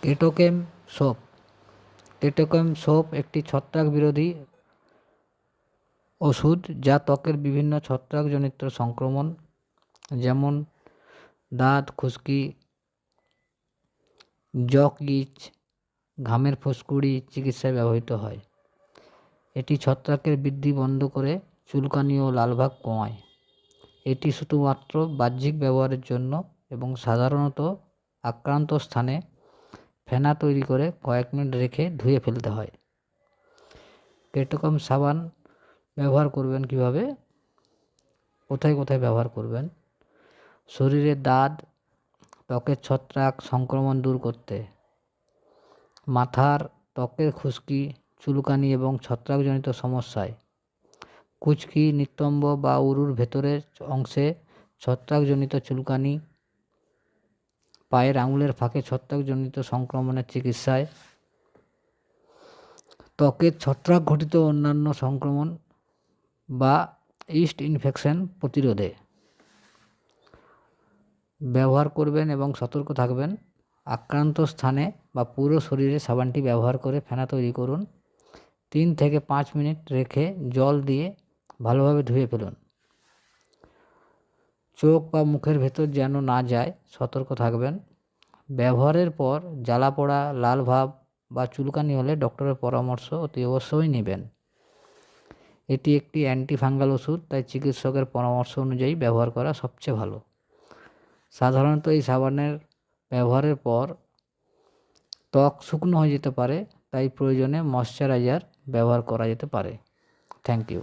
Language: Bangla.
কেটোকেম সোপ। কেটোকেম সোপ একটি ছত্রাক বিরোধী ওষুধ যা ত্বকের বিভিন্ন ছত্রাকজনিত সংক্রমণ যেমন দাঁত, খুশকি, জকইচ, ঘামের ফুসকুড়ি চিকিৎসায় ব্যবহৃত হয়। এটি ছত্রাকের বৃদ্ধি বন্ধ করে চুলকানি ও লালভাব কমায়। এটি শুধুমাত্র বাহ্যিক ব্যবহারের জন্য এবং সাধারণত আক্রান্ত স্থানে ফেনা তৈরি করে কয়েক মিনিট রেখে ধুয়ে ফেলতে হয়। কেটোকেম সাবান ব্যবহার করবেন কিভাবে, কোথায় কোথায় ব্যবহার করবেন? শরীরের দাগ, ত্বকের ছত্রাক সংক্রমণ দূর করতে, মাথার ত্বকের খুশকি, চুলকানি এবং ছত্রাকজনিত সমস্যায়, কুচকি, নিতম্ব বা উরুর ভেতরের অংশে ছত্রাকজনিত চুলকানি, পায়ের আঙুলের ফাঁকে ছত্রাকজনিত সংক্রমণের চিকিৎসায়, ত্বকের ছত্রাক ঘটিত অন্যান্য সংক্রমণ বা ইস্ট ইনফেকশন প্রতিরোধে ব্যবহার করবেন এবং সতর্ক থাকবেন। আক্রান্ত স্থানে বা পুরো শরীরে সাবানটি ব্যবহার করে ফেনা তৈরি করুন। 3 থেকে 5 মিনিট রেখে জল দিয়ে ভালোভাবে ধুয়ে ফেলুন। চোখ বা মুখের ভেতর যেন না যায় সতর্ক থাকবেন। ব্যবহারের পর জ্বালা পোড়া, লাল ভাব বা চুলকানি হলে ডক্টরের পরামর্শ অতি অবশ্যই নেবেন। এটি একটি অ্যান্টিফাঙ্গাল ওষুধ, তাই চিকিৎসকের পরামর্শ অনুযায়ী ব্যবহার করা সবচেয়ে ভালো। সাধারণত এই সাবানের ব্যবহারের পর ত্বক শুকনো হয়ে যেতে পারে, তাই প্রয়োজনে ময়শ্চারাইজার ব্যবহার করা যেতে পারে। Thank you.